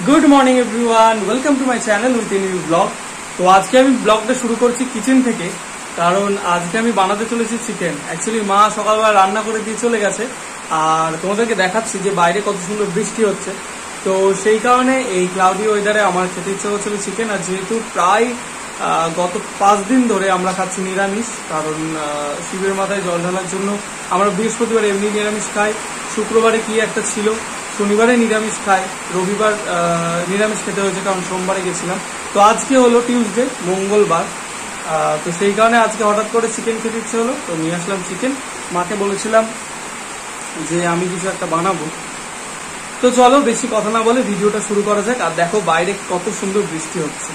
Good morning everyone, welcome to my channel with new vlog. तो आज के ब्लगটা শুরু করছি কিচেন থেকে, কারণ আজকে আমি বানাতে চলেছি চিকেন। অ্যাকচুয়ালি মা সকালবেলা রান্না করে দিয়ে চলে গেছে, আর তোমাদেরকে দেখাচ্ছি যে বাইরে কত সুন্দর বৃষ্টি হচ্ছে। তো সেই কারণে এই ক্লাউডি ওয়েদারে আমার খেতে ইচ্ছে হচ্ছিল চিকেন। আর যেহেতু প্রায় গত 5 দিন ধরে আমরা খাচ্ছি নিরামিষ, কারণ শিবের মাথায় জল ঢালার জন্য আমরা বৃহস্পতিবার এমনি নিরামিষ খাই, শুক্রবারে কি একটা ছিল, শনিবারে নিরামিষ খাই, রবিবার নিরামিষ খেতে হয়েছে কারণ সোমবারে গেছিলাম। তো আজকে হলো টিউসডে, মঙ্গলবার। তো সেই কারণে আজকে হঠাৎ করে চিকেন খেতে ইচ্ছে হলো, তো নিয়ে আসলাম চিকেন। মাকে বলেছিলাম যে আমি কিছু একটা বানাবো। তো চলো বেশি কথা না বলে ভিডিওটা শুরু করা যাক। আর দেখো বাইরে কত সুন্দর বৃষ্টি হচ্ছে।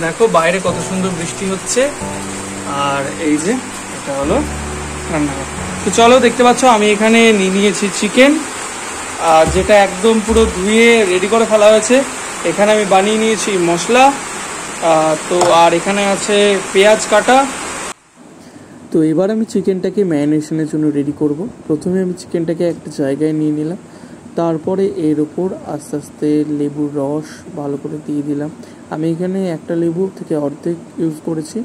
দেখো বাইরে কত সুন্দর বৃষ্টি হচ্ছে, আর এই যে এটা হলো রান্নাঘর। তো চলো, দেখতে পাচ্ছ আমি এখানে নিয়ে নিয়েছি চিকেন, আর যেটা একদম পুরো ধুয়ে রেডি করে ফেলা হয়েছে। এখানে আমি বানিয়ে নিয়েছি মশলা, তো আর এখানে আছে পেঁয়াজ কাটা। তো এবার আমি চিকেনটাকে ম্যারিনেশনের জন্য রেডি করব। প্রথমে আমি চিকেনটাকে একটা জায়গায় নিয়ে নিলাম, তারপরে এর ওপর আস্তে আস্তে লেবুর রস ভালো করে দিয়ে দিলাম। আমি এখানে একটা লেবু থেকে অর্ধেক ইউজ করেছি।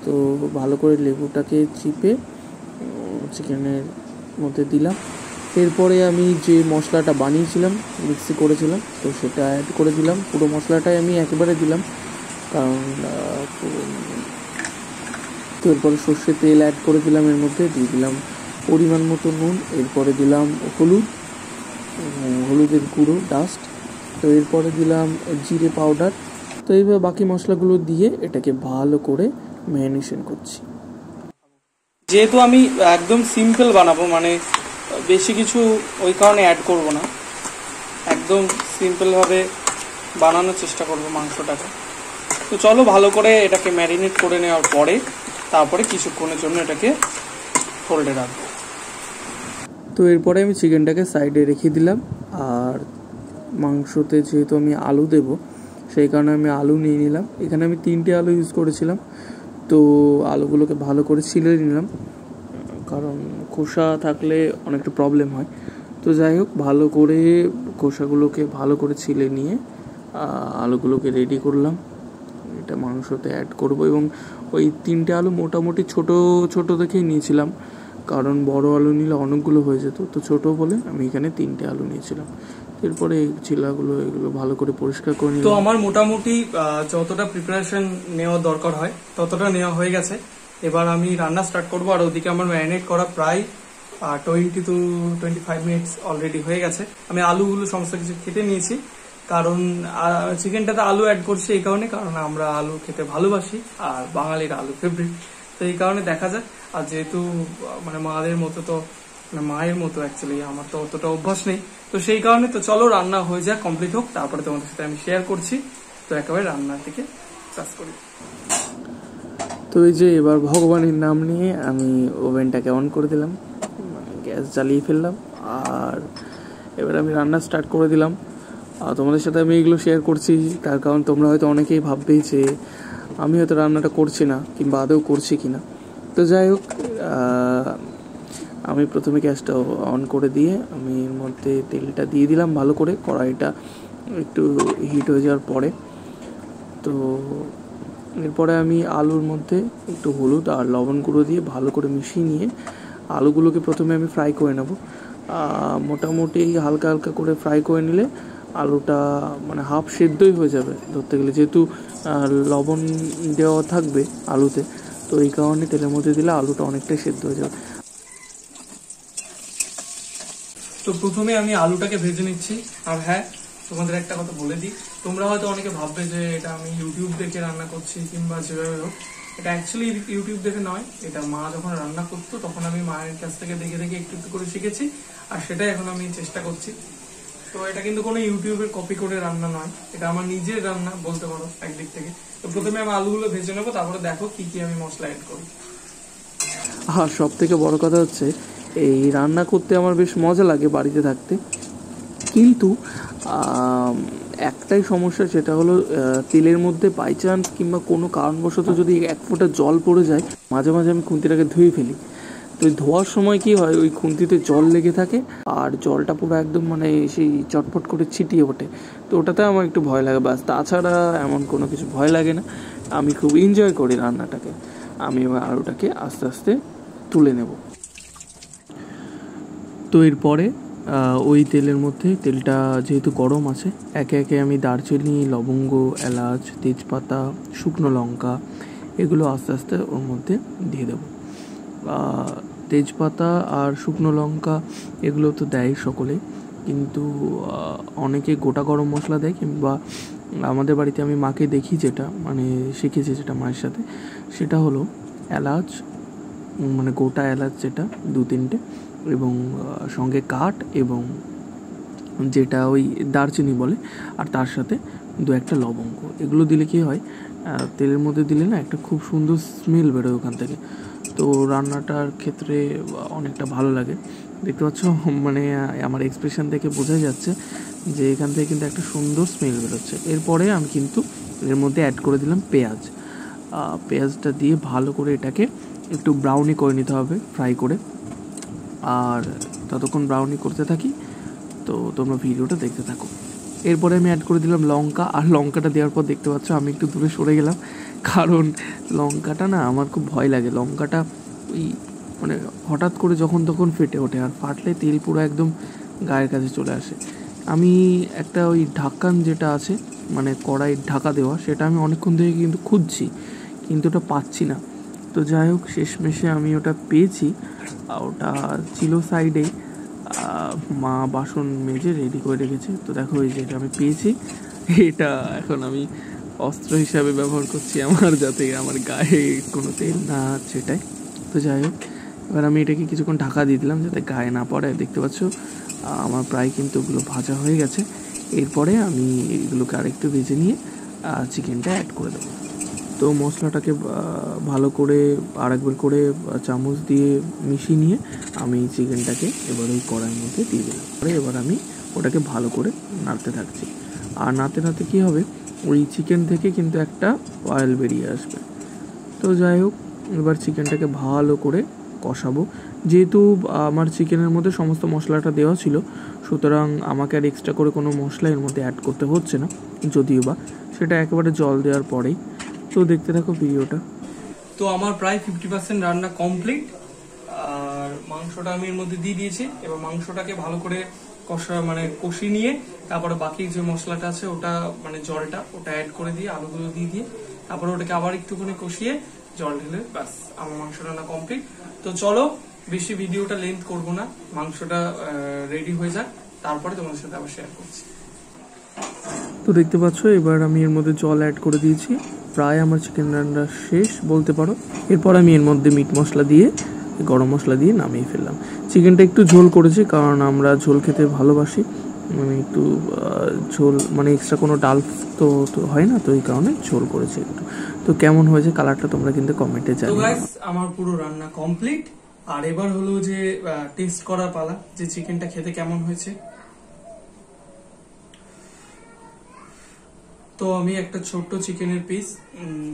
তো ভালো করে লেবুটাকে চিপে চিকেনের মধ্যে দিলাম। এরপরে আমি যে মশলাটা বানিয়েছিলাম, মিক্সি করেছিলাম, তো সেটা অ্যাড করে দিলাম। পুরো মশলাটাই আমি একেবারে দিলাম, কারণ তো এরপরে সর্ষের তেল অ্যাড করে দিলাম, এর মধ্যে দিয়ে দিলাম পরিমাণ মতো নুন, এরপরে দিলাম হলুদের গুঁড়ো ডাস্ট, তো এরপরে দিলাম জিরে পাউডার। তো এইভাবে বাকি মশলাগুলো দিয়ে এটাকে ভালো করে ম্যারিনেশন করছি। যেহেতু আমি একদম সিম্পল বানাবো, মানে বেশি কিছু ওই কারণে অ্যাড করব না, একদম সিম্পলভাবে বানানোর চেষ্টা করব মাংসটাকে। তো চলো ভালো করে এটাকে ম্যারিনেট করে নেওয়ার পরে তারপরে কিছুক্ষণের জন্য এটাকে ফোল্ডে রাখবো। তো এরপরে আমি চিকেনটাকে সাইডে রেখে দিলাম। আর মাংসতে যেহেতু আমি আলু দেব, সেই কারণে আমি আলু নিয়ে নিলাম। এখানে আমি 3টে আলু ইউজ করেছিলাম। তো আলুগুলোকে ভালো করে ছিলে নিলাম, কারণ খোসা থাকলে অনেকটা প্রবলেম হয়। তো যাই হোক, ভালো করে খোসাগুলোকে ভালো করে ছিলে নিয়ে আলুগুলোকে রেডি করলাম। এটা মাংসতে অ্যাড করব, এবং ওই 3টে আলু মোটামুটি ছোট ছোট দেখেই নিয়েছিলাম, কারণ বড় আলু নিলে অনেকগুলো হয়ে যেত। তো ছোট বলে আমি এখানে 3টে আলু নিয়েছিলাম। এরপরে এই চিলাগুলো এগুলো ভালো করে পরিষ্কার করে নিলাম। তো আমার মোটামুটি যতটা প্রিপারেশন নেওয়ার দরকার হয় ততটা নেওয়া হয়ে গেছে। এবার আমি রান্না স্টার্ট করবো। আর ওদিকে আমার ম্যারিনেট করা প্রায় 20 to 25 মিনিটস অলরেডি হয়ে গেছে। আমি আলুগুলো সমস্ত কিছু কেটে নিয়েছি, কারণ চিকেনটাতে আলু অ্যাড করছি এই কারণে, কারণ আমরা আলু খেতে ভালোবাসি আর বাঙালির আলু ফেভারিট। তো এই কারণে দেখা যাক। আর যেহেতু মানে মায়ের মতো অ্যাকচুয়ালি আমার তো অতটা অভ্যাস নেই, তো সেই কারণে তো চলো রান্না হয়ে যাক, কমপ্লিট হোক, তারপরে তোমাদের সাথে আমি শেয়ার করছি। তো একেবারে রান্নার দিকে কাজ করি। তো এই যে এবার ভগবানের নাম নিয়ে আমি ওভেনটাকে অন করে দিলাম, গ্যাস জ্বালিয়ে ফেললাম, আর এবার আমি রান্না স্টার্ট করে দিলাম। আর তোমাদের সাথে আমি এগুলো শেয়ার করছি তার কারণ তোমরা হয়তো অনেকেই ভাববেই যে আমি হয়তো রান্নাটা করছি না, কিংবা আদৌ করছি কিনা। তো যাই হোক, আমি প্রথমে গ্যাসটা অন করে দিয়ে আমি এর মধ্যে তেলটা দিয়ে দিলাম ভালো করে। কড়াইটা একটু হিট হয়ে যাওয়ার পরে, তো এরপরে আমি আলুর মধ্যে একটু হলুদ আর লবণ গুঁড়ো দিয়ে ভালো করে মিশিয়ে নিয়ে আলুগুলোকে প্রথমে আমি ফ্রাই করে নেব। মোটামুটি হালকা হালকা করে ফ্রাই করে নিলে আলুটা মানে হাফ সেদ্ধই হয়ে যাবে ধরতে গেলে, যেহেতু লবণ দেওয়া থাকবে আলুতে। তো এই কারণে তেলের মধ্যে দিলে আলুটা অনেকটাই সেদ্ধ হয়ে যাবে। তো প্রথমে আমি আলুটাকে ভেজে নিচ্ছি। আর হ্যাঁ, তোমাদের একটা কথা বলে দিই, তোমরা হয়তো অনেকে ভাববে যে এটা আমি ইউটিউব দেখে রান্না করছি কিংবা যেভাবে হোক। এটা অ্যাকচুয়ালি ইউটিউব দেখে নয়, এটা মা যখন রান্না করতো তখন আমি মায়ের কাছ থেকে দেখে দেখে একটু একটু করে শিখেছি, আর সেটাই এখন আমি চেষ্টা করছি। তো এটা কিন্তু কোনো ইউটিউবের কপি করে রান্না নয়, এটা আমার নিজের রান্না বলতে পারো একদিক থেকে। তো প্রথমে আমি আলুগুলো ভেজে নেবো, তারপরে দেখো কি কি আমি মশলা অ্যাড করি। আর সব থেকে বড় কথা হচ্ছে, এই রান্না করতে আমার বেশ মজা লাগে বাড়িতে থাকতে, কিন্তু একটাই সমস্যা, সেটা হলো তেলের মধ্যে বাই চান্স কিংবা কোনো কারণবশত যদি এক ফোঁটা জল পড়ে যায়, মাঝে মাঝে আমি খুন্তিটাকে ধুয়ে ফেলি। তো ধোয়ার সময় কি হয়, ওই খুন্তিতে জল লেগে থাকে আর জলটা পুরো একদম মানে সেই চটপট করে ছিটিয়ে ওঠে, তো ওটাতে আমার একটু ভয় লাগে। বাস, তাছাড়া এমন কোনো কিছু ভয় লাগে না, আমি খুব এনজয় করি রান্নাটাকে। আমি এবার আলুটাকে আস্তে আস্তে তুলে নেব। তো এরপরে ওই তেলের মধ্যে, তেলটা যেহেতু গরম আছে, একে একে আমি দারচিনি, লবঙ্গ, এলাচ, তেজপাতা, শুকনো লঙ্কা এগুলো আস্তে আস্তে ওর মধ্যে দিয়ে দেবো। তেজপাতা আর শুকনো লঙ্কা এগুলো তো দেয় সকলে, কিন্তু অনেকে গোটা গরম মশলা দেয়, কিংবা আমাদের বাড়িতে আমি মাকে দেখি যেটা মানে শিখেছি যেটা মায়ের সাথে, সেটা হলো এলাচ, মানে গোটা এলাচ যেটা 2-3টে, এবং সঙ্গে কাঠ, এবং যেটা ওই দারচিনি বলে, আর তার সাথে 2-1টা লবঙ্গ। এগুলো দিলে কি হয়, তেলের মধ্যে দিলে না একটা খুব সুন্দর স্মেল বেরোয় ওখান থেকে, তো রান্নাটার ক্ষেত্রে অনেকটা ভালো লাগে। দেখতে পাচ্ছ মানে আমার এক্সপ্রেশন দেখে বোঝা যাচ্ছে যে এখান থেকে কিন্তু একটা সুন্দর স্মেল বেরোচ্ছে। এরপরে আমি কিন্তু এর মধ্যে অ্যাড করে দিলাম পেঁয়াজ। পেঁয়াজটা দিয়ে ভালো করে এটাকে একটু ব্রাউনি করে নিতে হবে, ফ্রাই করে। আর ততক্ষণ ব্রাউনি করতে থাকি, তো তোমরা ভিডিওটা দেখতে থাকো। এরপরে আমি অ্যাড করে দিলাম লঙ্কা, আর লঙ্কাটা দেওয়ার পর দেখতে পাচ্ছ আমি একটু দূরে সরে গেলাম, কারণ লঙ্কাটা না আমার খুব ভয় লাগে। লঙ্কাটা ওই মানে হঠাৎ করে যখন তখন ফেটে ওঠে, আর ফাটলে তেল পুরো একদম গায়ের কাছে চলে আসে। আমি একটা ওই ঢাকন যেটা আছে, মানে কড়াইয়ের ঢাকা দেওয়া, সেটা আমি অনেকক্ষণ থেকে কিন্তু খুঁজছি, কিন্তু ওটা পাচ্ছি না। তো যাই হোক, শেষমেশে আমি ওটা পেয়েছি। ওটা ছিল সাইডেই, মা বাসন মেজে রেডি করে রেখেছে। তো দেখো, এই যে এটা আমি পেয়েছি, এটা এখন আমি অস্ত্র হিসাবে ব্যবহার করছি আমার, যাতে আমার গায়ে কোনো তেল না ছেটায়। তো যাই হোক, এবার আমি এটাকে কিছুক্ষণ ঢাকা দিয়ে দিলাম যাতে গায়ে না পড়ে। দেখতে পাচ্ছ আমার প্রায় কিন্তু ওগুলো ভাজা হয়ে গেছে। এরপরে আমি এগুলোকে আরেকটু ভেজে নিয়ে চিকেনটা অ্যাড করে দেবো। তো মশলাটাকে ভালো করে আরেকবার করে চামচ দিয়ে মিশিয়ে নিয়ে আমি চিকেনটাকে এবার ওই কড়াইয়ের মধ্যে দিয়ে দিলাম। এবার আমি ওটাকে ভালো করে নাড়তে থাকছি, আর নাড়তে নাড়তে কী হবে, ওই চিকেন থেকে কিন্তু একটা অয়েল বেরিয়ে আসবে। তো যাই হোক, এবার চিকেনটাকে ভালো করে কষাবো। যেহেতু আমার চিকেনের মধ্যে সমস্ত মশলাটা দেওয়া ছিল, সুতরাং আমাকে আর এক্সট্রা করে কোনো মশলা এর মধ্যে অ্যাড করতে হচ্ছে না, যদিও বা সেটা একেবারে জল দেওয়ার পরেই। তো দেখতে থাকো ভিডিওটা। তো আমার প্রায় 50% রান্না কমপ্লিট, আর মাংসটা আমি এর মধ্যে দিয়ে দিয়েছি। এবার মাংসটাকে ভালো করে কষিয়ে নিয়ে তারপরে বাকি যে মশলাটা আছে ওটা মানে জলটা ওটা অ্যাড করে দিয়ে আলুগুলো দিয়ে তারপরে ওটাকে আবার একটুখানি কষিয়ে জল ঢেলে ব্যাস আমার মাংস রান্না কমপ্লিট। তো চলো, বেশি ভিডিওটা লেন্থ করবো না, মাংসটা রেডি হয়ে যাক, তারপরে তোমাদের সাথে আবার শেয়ার করছি। তো দেখতে পাচ্ছ এবার আমি এর মধ্যে জল অ্যাড করে দিয়েছি, প্রায় আমার চিকেন রান্না শেষ বলতে পারো। এরপর আমি এর মধ্যে মিট মশলা দিয়ে, গরম মশলা দিয়ে নামিয়ে ফেললাম। চিকেনটা একটু ঝোল করেছি, কারণ আমরা ঝোল খেতে ভালোবাসি, মানে একটু ঝোল, মানে এক্সট্রা কোনো ডাল তো হয় না, তো এই কারণে ঝোল করেছি একটু। তো কেমন হয়েছে কালারটা তোমরা কিন্তু কমেন্টে জানিও। তো গাইস, আমার পুরো রান্না কমপ্লিট, আর এবার হলো যে টেস্ট করার পালা, যে চিকেনটা খেতে কেমন হয়েছে। তো আমি একটা ছোট্ট চিকেনের পিস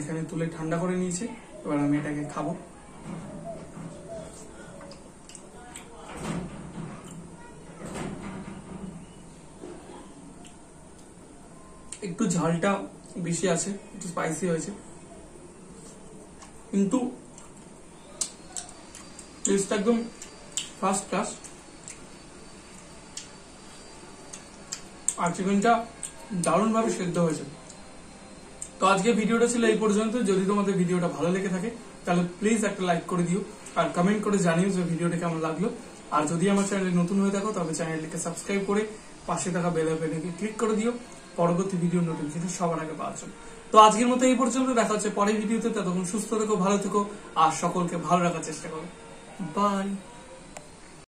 এখানে তুলে ঠান্ডা করে নিয়েছি, এবার আমি এটাকে খাবো। একটু ঝালটা বেশি আছে, একটু স্পাইসি হয়েছে, কিন্তু টেস্ট একদম ফার্স্ট ক্লাস। আর চিকেনটা দারুণ ভাবে সেদ্ধ হয়েছে। তো আজকে ভিডিওটা ছিল এই পর্যন্ত। যদি তোমাদের ভিডিওটা ভালো লেগে থাকে তাহলে প্লিজ একটা লাইক করে দিও, আর কমেন্ট করে জানিও যে ভিডিওটা কেমন লাগলো। আর যদি আমার চ্যানেলে নতুন হয়ে থাকো তবে চ্যানেলটিকে সাবস্ক্রাইব করে পাশে থাকা বেল আইকনটি ক্লিক করে দিও পরবর্তী ভিডিও নোটিফিকেশন সবার আগে পাওয়ার জন্য। তো আজকের মতো এই পর্যন্ত, দেখা হচ্ছে পরের ভিডিওতে। ততক্ষণ সুস্থ থেকো, ভালো থেকো, আর সকলকে ভালো রাখার চেষ্টা করো। বাই।